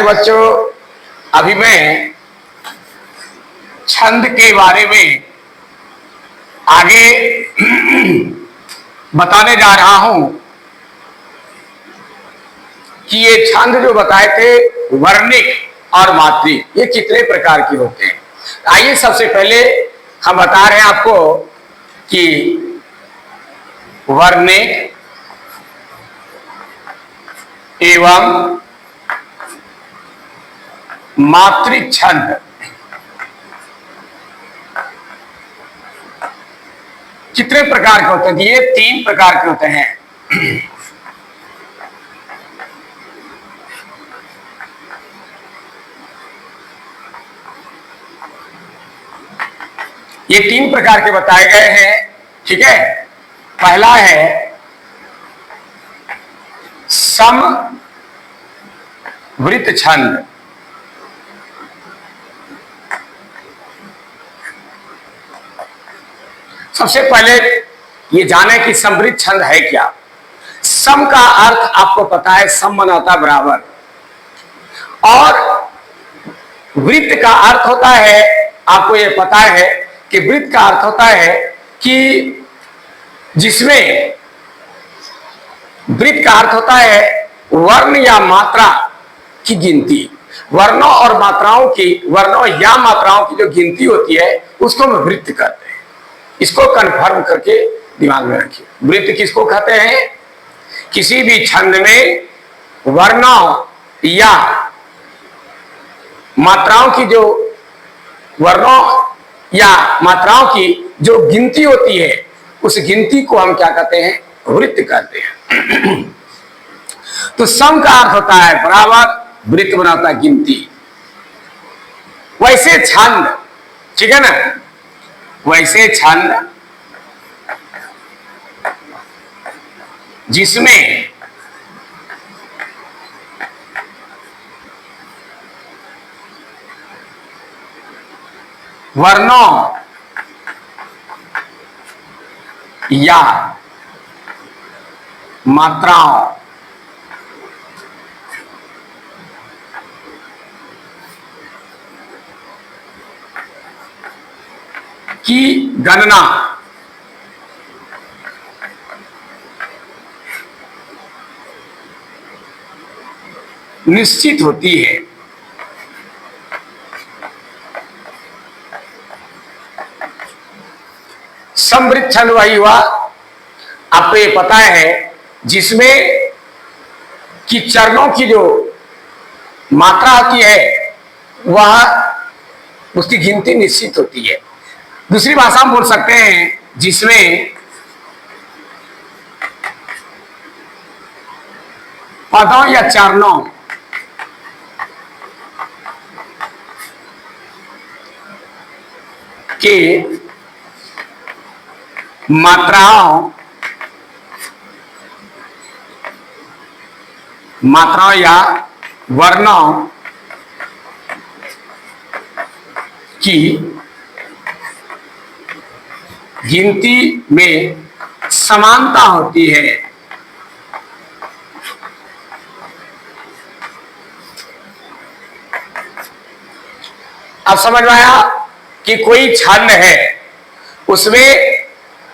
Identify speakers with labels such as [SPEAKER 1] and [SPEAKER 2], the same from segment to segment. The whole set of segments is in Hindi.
[SPEAKER 1] बच्चों, अभी मैं छंद के बारे में आगे बताने जा रहा हूं कि ये छंद जो बताए थे वर्णिक और मात्रिक, ये कितने प्रकार के होते हैं। आइए सबसे पहले हम बता रहे हैं आपको कि वर्णिक एवं मात्रिक छंद कितने प्रकार के होते हैं। ये 3 प्रकार के होते हैं। ये 3 प्रकार के बताए गए हैं, ठीक है। पहला है समवृत्त छंद। सबसे पहले ये जाने कि समवृत्त छंद है क्या। सम का अर्थ आपको पता है, सम बनाता बराबर, और वृत्त का अर्थ होता है, आपको ये पता है कि वृत्त का अर्थ होता है कि जिसमें वृत्त का अर्थ होता है वर्ण या मात्रा की गिनती। वर्णों और मात्राओं की, वर्णों या मात्राओं की जो गिनती होती है उसको हम वृत्त कहते हैं। इसको कन्फर्म करके दिमाग में रखिए। वृत्त किसको कहते हैं? किसी भी छंद में वर्णों या मात्राओं की, जो वर्णों या मात्राओं की जो गिनती होती है, उस गिनती को हम क्या कहते हैं? वृत्त कहते हैं। तो सम का अर्थ होता है बराबर, वृत्त बनाता है गिनती। वैसे छंद, ठीक है ना, वैसे छंद जिसमें वर्णों या मात्राओं की गणना निश्चित होती है। समवृत्त छंद वही हुआ, आपको ये पता है, जिसमें कि चरणों की जो मात्रा होती है वह उसकी गिनती निश्चित होती है। दूसरी भाषा में बोल सकते हैं जिसमें पदों या चरणों के मात्राओं या वर्णों की गिनती में समानता होती है। अब समझ में आया कि कोई छंद है, उसमें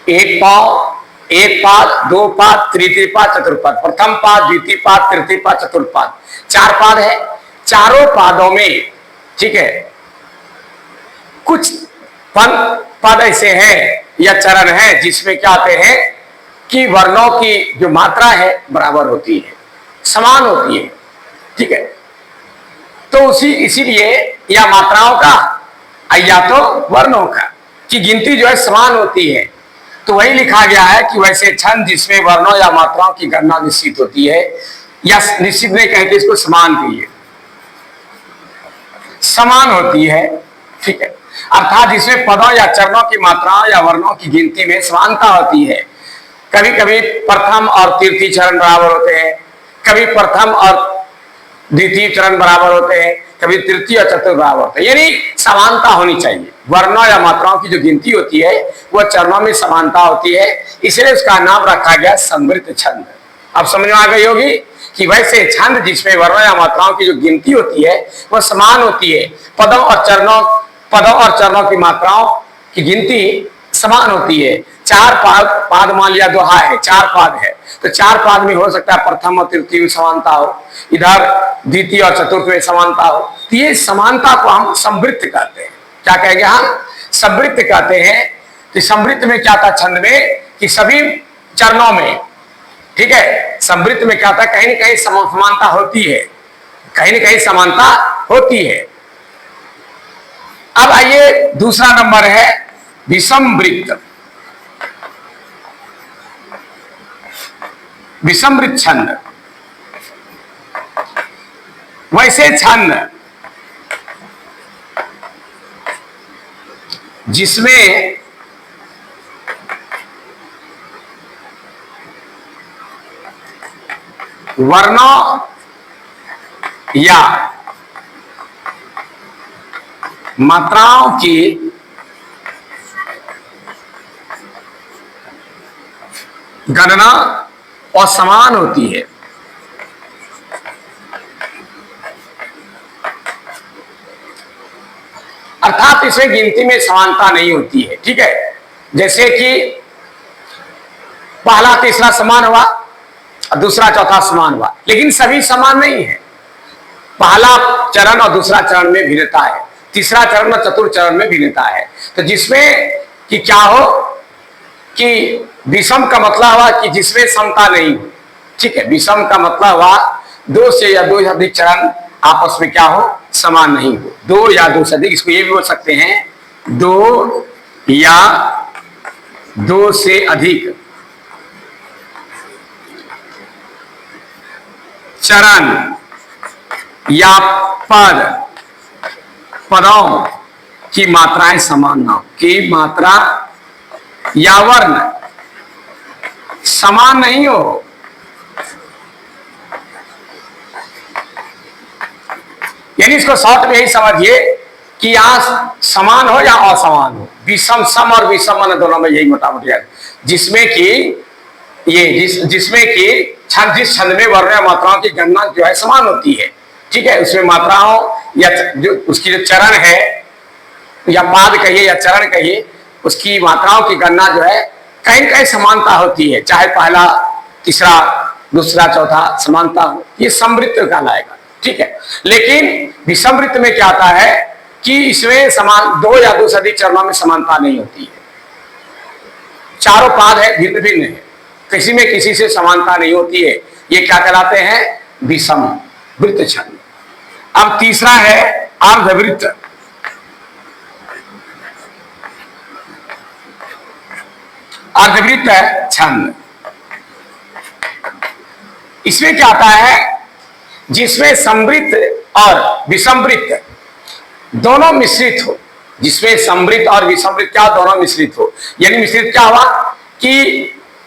[SPEAKER 1] एक पाद, 2 पाद, तृतीय पाद, चतुर्पाद, प्रथम पाद, द्वितीय पाद, तृतीय पाद, चतुर्पाद, 4 पाद है। चारों पादों में, ठीक है, कुछ पद ऐसे हैं या चरण है जिसमें क्या आते हैं कि वर्णों की जो मात्रा है बराबर होती है, समान होती है, ठीक है। तो इसीलिए या मात्राओं का या तो वर्णों का की गिनती जो है समान होती है। तो वही लिखा गया है कि वैसे छंद जिसमें वर्णों या मात्राओं की गणना निश्चित होती है, या निश्चित नहीं कहते, इसको समान कहिए, समान होती है, ठीक है। अर्थात जिसमें पदों या चरणों की मात्राओं या वर्णों की गिनती में समानता होती है। कभी कभी प्रथम और तृतीय चरण बराबर होते हैं, कभी प्रथम और द्वितीय चरण बराबर होते हैं, कभी तृतीय और चतुर्थ बराबर होते हैं। यानी समानता होनी चाहिए। वर्णों या मात्राओं की जो गिनती होती है वह चरणों में समानता होती है, इसलिए उसका नाम रखा गया समवृत्त छंद। अब समझ में आ गई होगी कि वैसे छंद जिसमें वर्णों या मात्राओं की जो गिनती होती है वह समान होती है। पदों और चरणों की मात्राओं की गिनती समान होती है। चार पाद मान लिया दोहा है, चार पाद है, तो चार पाद में हो सकता है प्रथम और तृतीय में समानता हो, इधर द्वितीय और चतुर्थ में समानता हो। तो ये समानता को हम समवृत्त कहते हैं। क्या कहेंगे हम? समवृत्त कहते हैं। कि समवृत्त में क्या था छंद में कि सभी चरणों में, ठीक है, समवृत्त में क्या था, कहीं ना कहीं समानता होती है, कहीं ना कहीं समानता होती है। अब आइए दूसरा नंबर है विषमवृत्त। विषमवृत्त छंद, वैसे छंद जिसमें वर्णों या मात्राओं की गणना असमान होती है। अर्थात इसमें गिनती में समानता नहीं होती है। ठीक है, जैसे कि पहला तीसरा समान हुआ और दूसरा चौथा समान हुआ, लेकिन सभी समान नहीं है। पहला चरण और दूसरा चरण में भिन्नता है, तीसरा चरण और चतुर्थ चरण में भिन्नता है। तो जिसमें कि क्या हो कि विषम का मतलब हुआ कि जिसमें समता नहीं हो। ठीक है, विषम का मतलब हुआ दो से या दो से अधिक चरण आपस में क्या हो, समान नहीं हो। दो या दो से अधिक, इसको ये भी बोल सकते हैं दो या दो से अधिक चरण या पदों की मात्राएं समान ना हो, की मात्रा या वर्ण समान नहीं हो। यानी इसको शॉर्ट में ही समझिए कि यहां समान हो या असमान हो। विषम, सम और विषम दोनों में यही मोटा मोटी है। जिसमें कि जिसमें कि छंद, जिस छंद में वर्ण या मात्राओं की गणना जो है समान होती है। ठीक है, उसमें मात्राओं या जो उसकी जो चरण है या पाद कहिए या चरण कहिए, उसकी मात्राओं की गणना जो है कहीं कहीं समानता होती है, चाहे पहला तीसरा दूसरा चौथा समानता हो, ये समवृत्त कहलाएगा। ठीक है, लेकिन विषमवृत्त में क्या आता है कि इसमें समान दो या दो से अधिक चरणों में समानता नहीं होती है। चारों पाद है, भिन्न भिन्न है, किसी में किसी से समानता नहीं होती है। ये क्या कहलाते हैं? विषमवृत्त छंद। अब तीसरा है अर्धवृत्त। अर्धवृत्त छंद, इसमें क्या आता है जिसमें समवृत्त और विषमवृत्त दोनों मिश्रित हो। जिसमें समवृत्त और विषमवृत्त क्या दोनों मिश्रित हो। यानी मिश्रित क्या हुआ कि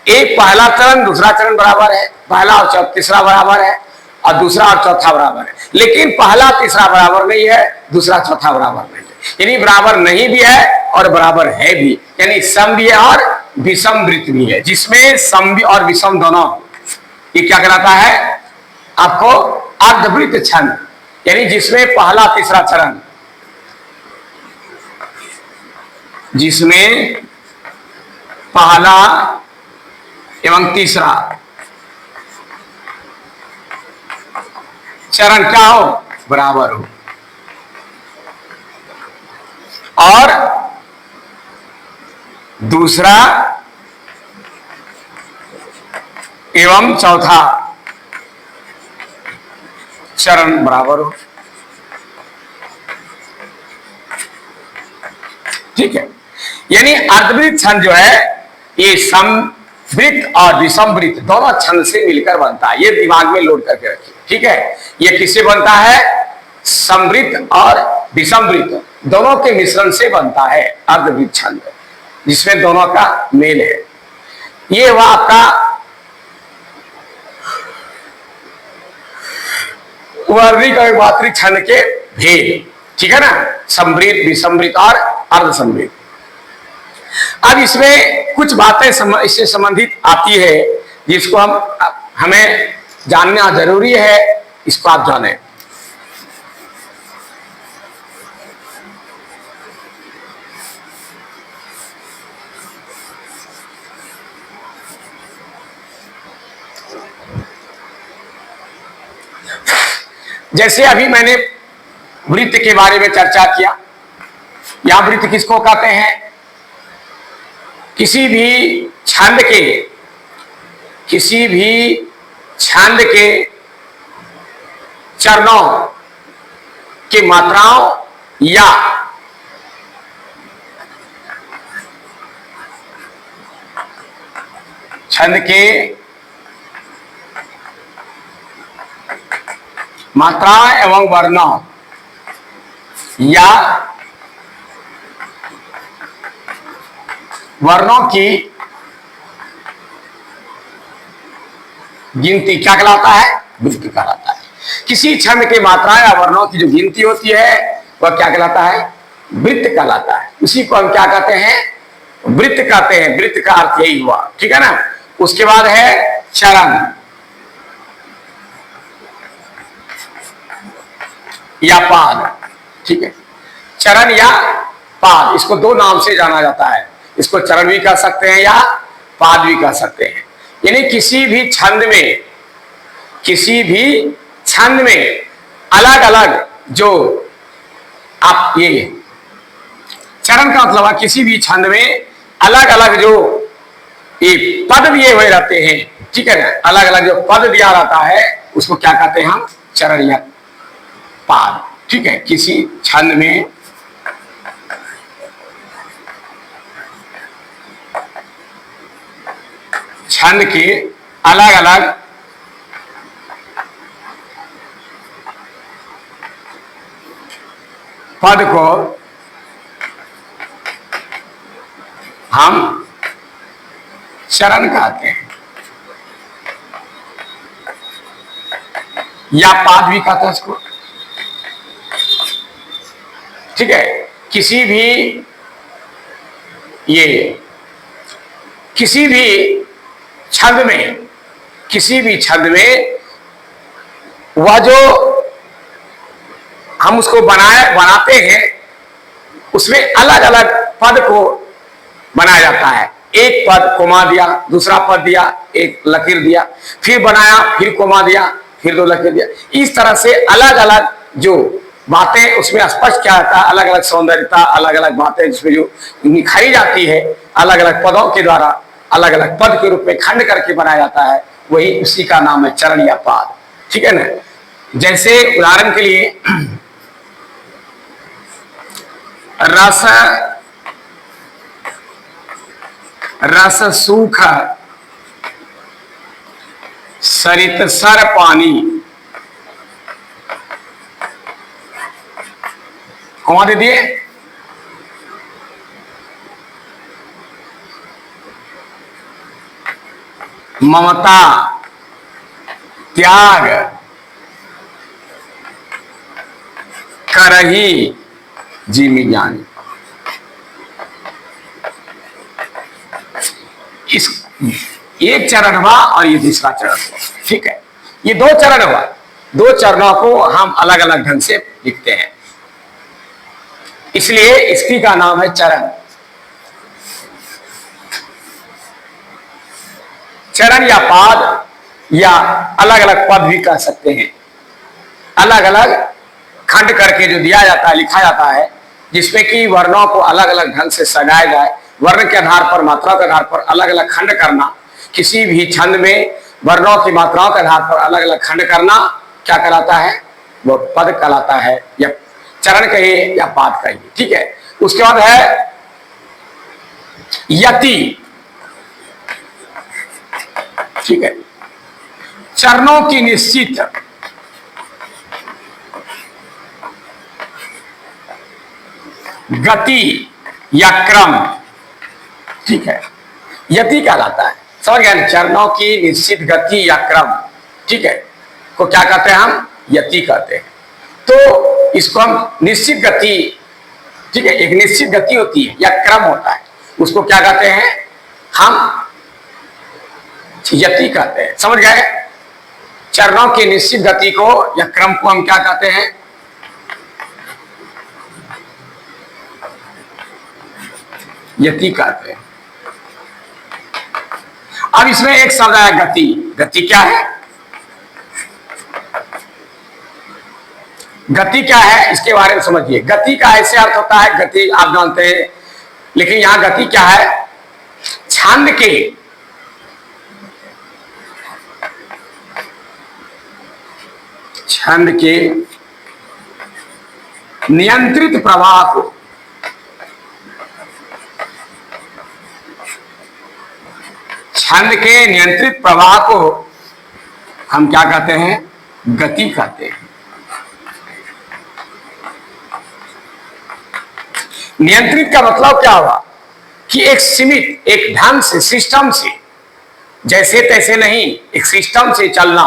[SPEAKER 1] एक पहला चरण दूसरा चरण बराबर है, पहला और तीसरा बराबर है और दूसरा और चौथा बराबर है, लेकिन पहला तीसरा बराबर नहीं है, दूसरा चौथा बराबर नहीं है। यानी बराबर नहीं भी है और बराबर है भी, यानी सम भी है और विषमवृत्त भी है। जिसमें सम और विषम दोनों, ये क्या कहलाता है आपको? अर्धवृत्त छंद। यानी जिसमें पहला तीसरा चरण, जिसमें पहला एवं तीसरा चरण क्या हो, बराबर हो, और दूसरा एवं चौथा चरण बराबर हो। ठीक है, यानी अर्धवृत्त छंद जो है ये समवृत्त और विषमवृत्त दोनों छंद से मिलकर बनता है। ये दिमाग में लोड करके रखिए। ठीक है, ये किससे बनता है? समवृत्त और विषमवृत्त दोनों के मिश्रण से बनता है अर्धवृत्त छंद, जिसमें दोनों का मेल है। ये हुआ आपका वर्णिक और मात्रिक छंद के भेद। ठीक है ना, समवृत्त, विषमवृत्त और अर्धसमवृत्त। अब इसमें कुछ बातें इससे संबंधित आती है जिसको हमें जानना जरूरी है, इसको आप जाने। जैसे अभी मैंने वृत्त के बारे में चर्चा किया, यहां वृत्त किसको कहते हैं? किसी भी छंद के चरणों की मात्राओं या छंद के मात्राएं एवं वर्णों या वर्णों की गिनती क्या कहलाता है? वृत्त कहलाता है। किसी छंद के मात्राएं या वर्णों की जो गिनती होती है वह क्या कहलाता है? वृत्त कहलाता है। उसी को हम क्या कहते हैं? वृत्त कहते हैं। वृत्त का अर्थ यही हुआ, ठीक है ना। उसके बाद है चरण या पाद, ठीक है। चरण या पाद, इसको दो नाम से जाना जाता है। इसको चरण भी कह सकते हैं या पाद भी कह सकते हैं। यानी किसी भी छंद में अलग अलग जो आप ये चरण का मतलब है किसी भी छंद में अलग अलग जो ये पद दिए हुए रहते हैं, ठीक है ना। अलग अलग जो पद दिया रहता है उसको क्या कहते हैं हम? चरण या पाद, ठीक है। किसी छंद में छंद के अलग अलग पद को हम चरण कहते हैं या पाद भी कहते हैं इसको, ठीक है। किसी भी छंद में वह जो हम उसको बनाते हैं उसमें अलग अलग पद को बनाया जाता है। एक पद कोमा दिया, दूसरा पद दिया, एक लकीर दिया, फिर बनाया, फिर कोमा दिया, फिर दो लकीर दिया। इस तरह से अलग अलग जो बातें उसमें स्पष्ट क्या होता है? अलग अलग सौंदर्यता, अलग अलग बातें जिसमें जो निखारी जाती है, अलग अलग पदों के द्वारा अलग अलग पद के रूप में खंड करके बनाया जाता है, वही उसी का नाम है चरण या पाद, ठीक है ना। जैसे उदाहरण के लिए रस सूख सरित सर पानी, कौन दे दिए? ममता त्याग करही जीमी जानी। इस एक चरण हुआ और ये दूसरा चरण हुआ, ठीक है। ये दो चरण हुआ, दो चरणों को हम अलग अलग ढंग से लिखते हैं, इसलिए इसकी का नाम है चरण। चरण या पाद या अलग अलग पद भी कह सकते हैं। अलग अलग खंड करके जो दिया जाता है, लिखा जाता है, जिसमें कि वर्णों को अलग अलग ढंग से सजाया जाए, वर्ण के आधार पर, मात्रा के आधार पर अलग अलग खंड करना। किसी भी छंद में वर्णों की मात्राओं के आधार पर अलग अलग खंड करना क्या कहलाता है? वो पद कहलाता है, या चरण कहिए या पाद कहिए, ठीक है। उसके बाद है यति, ठीक है। चरणों की निश्चित गति या क्रम, ठीक है, यति कहलाता है। समझ गए? चरणों की निश्चित गति या क्रम, ठीक है, को क्या कहते हैं हम? यति कहते हैं। तो इसको हम निश्चित गति, ठीक है, एक निश्चित गति होती है या क्रम होता है, उसको क्या कहते हैं हम? यति कहते हैं। समझ गए? चरणों की निश्चित गति को या क्रम को हम क्या कहते हैं? यति कहते हैं। अब इसमें एक शब्द आया गति। गति क्या है? गति क्या है इसके बारे में समझिए। गति का ऐसे अर्थ होता है, गति आप जानते हैं, लेकिन यहां गति क्या है? छंद के नियंत्रित प्रवाह को हम क्या कहते हैं? गति कहते हैं। नियंत्रित का मतलब क्या हुआ कि एक सीमित, एक ढंग से, सिस्टम से, जैसे तैसे नहीं, एक सिस्टम से चलना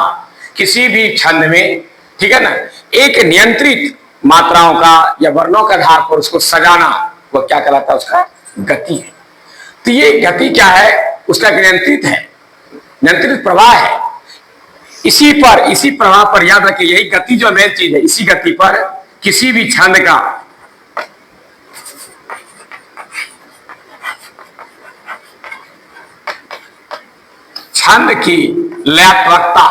[SPEAKER 1] किसी भी छंद में, ठीक है ना। एक नियंत्रित मात्राओं का या वर्णों के आधार पर उसको सजाना, वो क्या कहलाता है? उसका गति है। तो ये गति क्या है? उसका नियंत्रित है, नियंत्रित प्रवाह है। इसी प्रवाह पर याद रखिए, यही गति जो मेन चीज है, इसी गति पर किसी भी छंद का छंद की लयात्मकता,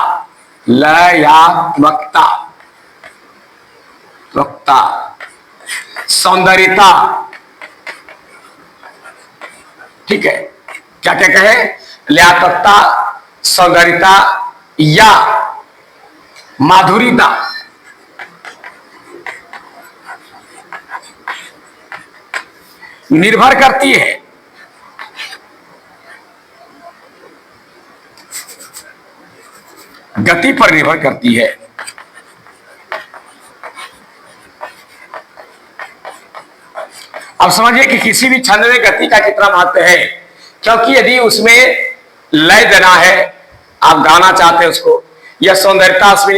[SPEAKER 1] सौंदर्यता, ठीक है, क्या क्या कहे? लयात्मकता, सौंदर्यता या माधुर्यता, निर्भर करती है गति पर, निर्भर करती है। अब समझिए कि किसी भी छंद में गति का कितना महत्व है, क्योंकि यदि उसमें लय देना है, आप गाना चाहते हैं उसको, या सौंदर्यता उसमें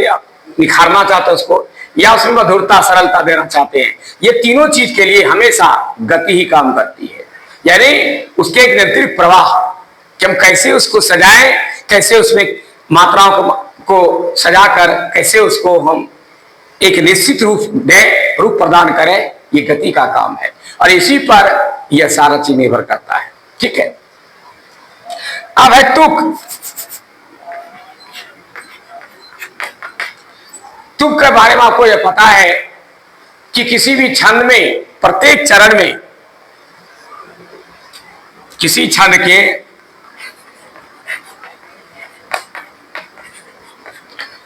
[SPEAKER 1] निखारना चाहते हैं उसको, या उसमें मधुरता, सरलता देना चाहते हैं, ये तीनों चीज के लिए हमेशा गति ही काम करती है। यानी उसके एक नियंत्रित प्रवाह कि हम कैसे उसको सजाएं, कैसे उसमें मात्राओं को सजाकर कैसे उसको हम एक निश्चित रूप दें, रूप प्रदान करें, ये गति का काम है। और इसी पर यह सारा चीज निर्भर करता है, ठीक है। अब है तुक। तुक के बारे में आपको यह पता है कि किसी भी छंद में, प्रत्येक चरण में, किसी छंद के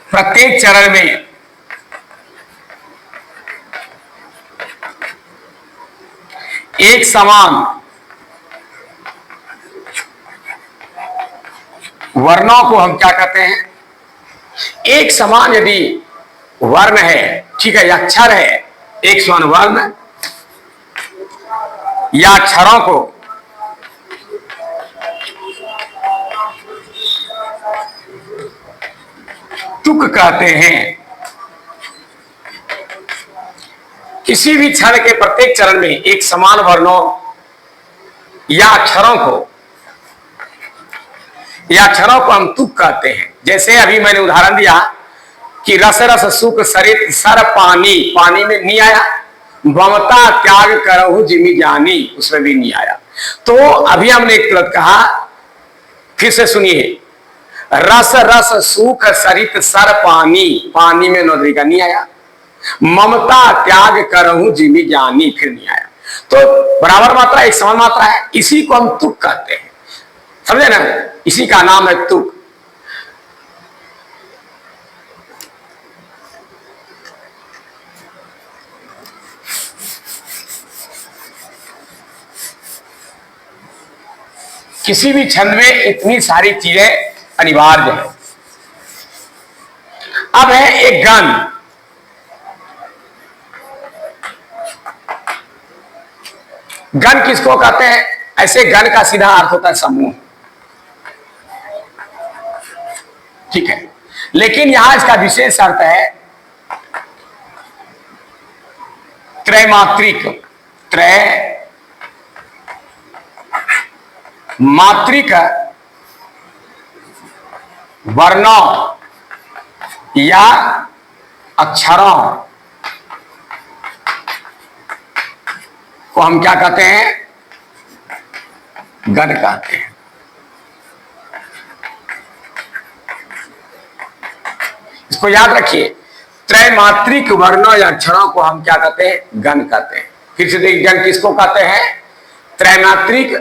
[SPEAKER 1] प्रत्येक चरण में एक समान वर्णों को हम क्या कहते हैं? एक समान यदि वर्ण है, ठीक है, या अक्षर है, एक समान वर्ण या अक्षरों को तुक कहते हैं। किसी भी क्षण के प्रत्येक चरण में एक समान वर्णों या अक्षरों को हम तुक कहते हैं। जैसे अभी मैंने उदाहरण दिया कि रस रस सुख सरित सर पानी, पानी में नहीं आया, ममता त्याग करहु जिमि जानी, उसमें भी नहीं आया। तो अभी हमने एक तुरंत कहा, फिर से सुनिए, रस रस सुख सरित सर पानी, पानी में नौदरी का नहीं आया, ममता त्याग करहु जिमि जानी, फिर नहीं आया। तो बराबर मात्रा, एक समान मात्रा है, इसी को हम तुक कहते हैं, समझे ना, इसी का नाम है तुक। किसी भी छंद में इतनी सारी चीजें अनिवार्य है। अब है एक गण। गण किसको कहते हैं? ऐसे गण का सीधा अर्थ होता है समूह, ठीक है, लेकिन यहां इसका विशेष अर्थ है त्रैमात्रिक। त्रैमात्रिक वर्णों या अक्षरों को हम क्या कहते हैं? गण कहते हैं। इसको याद रखिए, त्रैमात्रिक वर्णों या अक्षरों को हम क्या कहते हैं? गण कहते हैं। फिर से देखिए, गण किसको कहते हैं? त्रैमात्रिक,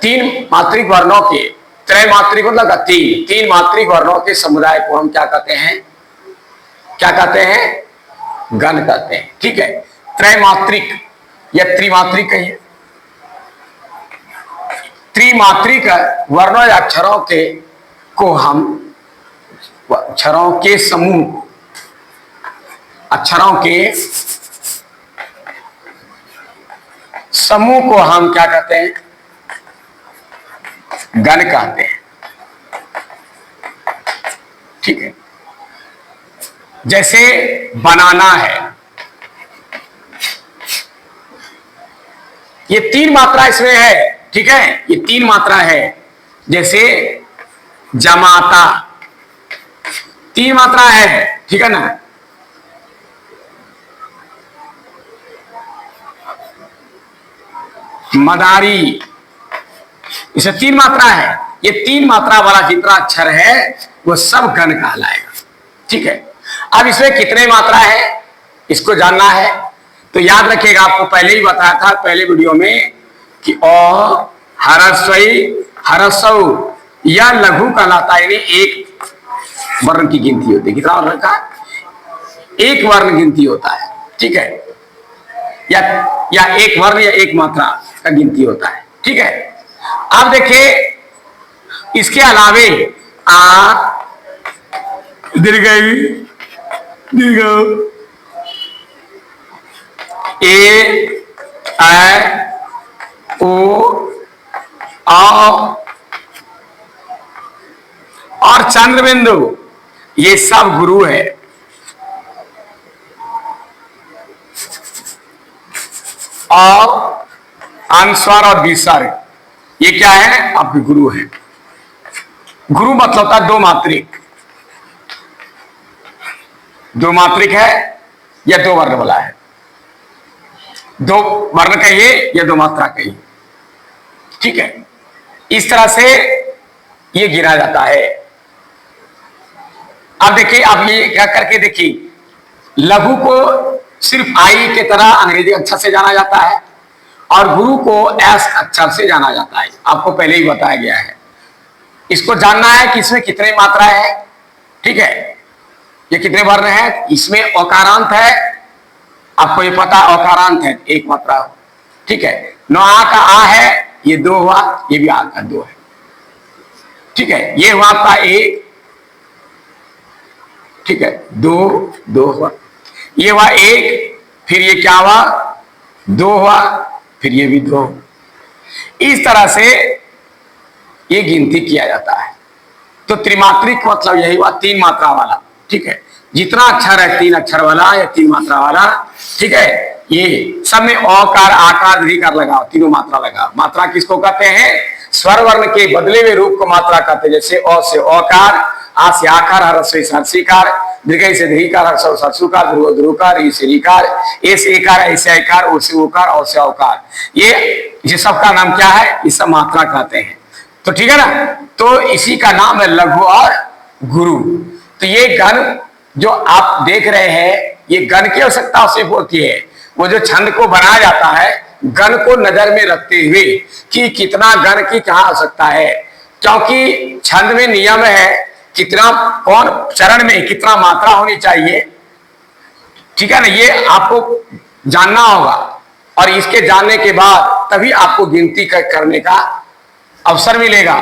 [SPEAKER 1] तीन मात्रिक वर्णों के, त्रैमात्रिक मतलब तीन मात्रिक वर्णों के समुदाय को हम क्या कहते हैं? क्या कहते हैं? गण कहते हैं। ठीक है, त्रैमात्रिक या त्रिमात्रिक कहिए, त्रिमात्रिक वर्णों या अक्षरों के को हम, अक्षरों के समूह, अक्षरों के समूह को हम क्या कहते हैं? गण कहते हैं। ठीक है, जैसे बनाना है, ये तीन मात्रा इसमें है। ठीक है, ये तीन मात्रा है। जैसे जमाता, तीन मात्रा है। ठीक है ना? मदारी, इसे तीन मात्रा है। ये तीन मात्रा वाला जितना अक्षर है वो सब गण कहलाएगा। ठीक है, अब इसमें कितने मात्रा है इसको जानना है तो याद रखिएगा, आपको पहले ही बताया था पहले वीडियो में कि अ, हरस्वई, हरस्व या लघु कहलाता है, यानी एक वर्ण की गिनती होती है। कितना वर्ण का? एक वर्ण गिनती होता है। ठीक है, या एक वर्ण या एक मात्रा का गिनती होता है। ठीक है, अब देखिए इसके अलावे आ, दीर्घ, दीर्घ, ए, ऐ, ओ, आ और चंद्रबिंदु, ये सब गुरु है। और अनुस्वार और विसर्ग ये क्या है? आपके गुरु है। गुरु मतलब होता है दो मात्रिक, दो मात्रिक है या दो वर्ण वाला है। दो वर्ण कहिए या दो मात्रा कहिए। ठीक है, इस तरह से ये गिना जाता है। अब देखिए, आप ये क्या करके देखिए, लघु को सिर्फ आई के तरह अंग्रेजी अक्षर से जाना जाता है और गुरु को एस अक्षर से जाना जाता है। आपको पहले ही बताया गया है। इसको जानना है कि इसमें कितने मात्रा है। ठीक है, ये कितने वर्ण है? इसमें औकारांत है, आपको ये पता औकारांत है, एक मात्रा। ठीक है, नौ आ का आ है, ये दो हुआ, ये भी आ का दो है। ठीक है, ये हुआ आपका एक। ठीक है, दो, दो हुआ, ये हुआ एक, फिर ये क्या हुआ? दो हुआ, फिर ये भी दो। इस तरह से ये गिनती किया जाता है। तो त्रिमात्रिक मतलब यही हुआ, तीन मात्रा वाला। ठीक है, जितना अक्षर है तीन अक्षर वाला या तीन मात्रा वाला। ठीक है, ये सब में औकार, आकार, दीर्घकार लगाओ, तीनों मात्रा लगाओ। मात्रा किसको कहते हैं? स्वर वर्ण के बदले हुए रूप को मात्रा कहते हैं। जैसे अ से औकार, आ से आकार, हर से हर्षिकार, दीर्घ से दीर्घकार, हर्ष सरसुकार, ध्रुव ध्रुवकार, ई से रीकार, ए से एकार, ऐ से ऐकार, ओ से ओकार, औ से औकार। ये सब का नाम क्या है? ये सब मात्रा कहते हैं। तो ठीक है ना? तो इसी का नाम है लघु और गुरु। तो ये गण जो आप देख रहे हैं, ये गण की आवश्यकता सिर्फ होती है, वो जो छंद को बनाया जाता है गण को नजर में रखते हुए कि कितना गण की कहाँ आवश्यकता है। क्योंकि छंद में नियम है कितना, कौन चरण में कितना मात्रा होनी चाहिए। ठीक है ना? ये आपको जानना होगा और इसके जानने के बाद तभी आपको गिनती करने का अवसर मिलेगा।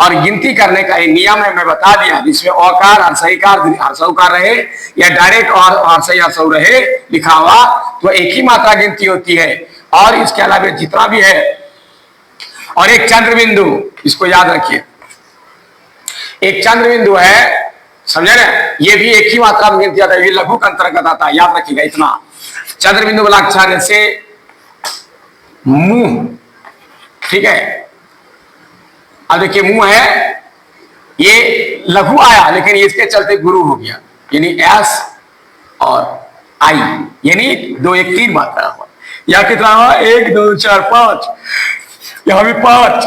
[SPEAKER 1] और गिनती करने का एक नियम है, मैं बता दिया, जिसमें औकार, हर्षईकार, हर्षौकार रहे या डायरेक्ट और हर्षई हर्षौ रहे लिखा हुआ, तो एक ही मात्रा गिनती होती है। और इसके अलावा जितना भी है, और एक चंद्र बिंदु, इसको याद रखिए, एक चंद्र बिंदु है, समझे ना? ये भी एक ही मात्रा में गिनती आता है, ये लघु के अंतर्गत आता है, याद रखिएगा इतना। चंद्र बिंदु वाला अक्षर जैसे मुंह। ठीक है, अब देखिए मुंह है, ये लघु आया लेकिन इसके चलते गुरु हो गया, यानी एस और आई, यानी 2 1 3 मात्रा हुआ। यह कितना हुआ? 1 2 4 5, यहां भी 5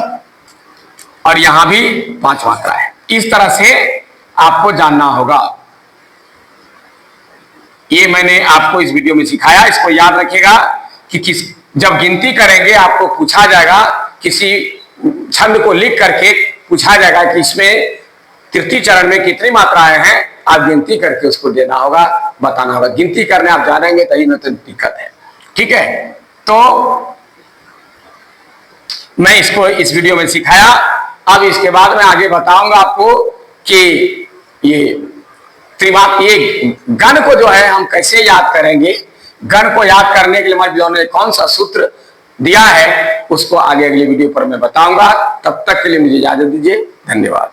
[SPEAKER 1] और यहां भी 5 मात्रा है। इस तरह से आपको जानना होगा। ये मैंने आपको इस वीडियो में सिखाया। इसको याद रखिएगा कि जब गिनती करेंगे आपको पूछा जाएगा, किसी छंद को लिख करके पूछा जाएगा कि इसमें तृतीय चरण में कितनी मात्राएं हैं, आप गिनती करके उसको देना होगा, बताना होगा। गिनती करने आप जानेंगे तभी में तो दिक्कत है। ठीक है, तो मैं इसको इस वीडियो में सिखाया। अब इसके बाद मैं आगे बताऊंगा आपको कि ये ये गण को जो है हम कैसे याद करेंगे। गण को याद करने के लिए हमारे विद्वानों ने कौन सा सूत्र दिया है उसको आगे अगले वीडियो पर मैं बताऊंगा। तब तक के लिए मुझे इजाजत दीजिए। धन्यवाद।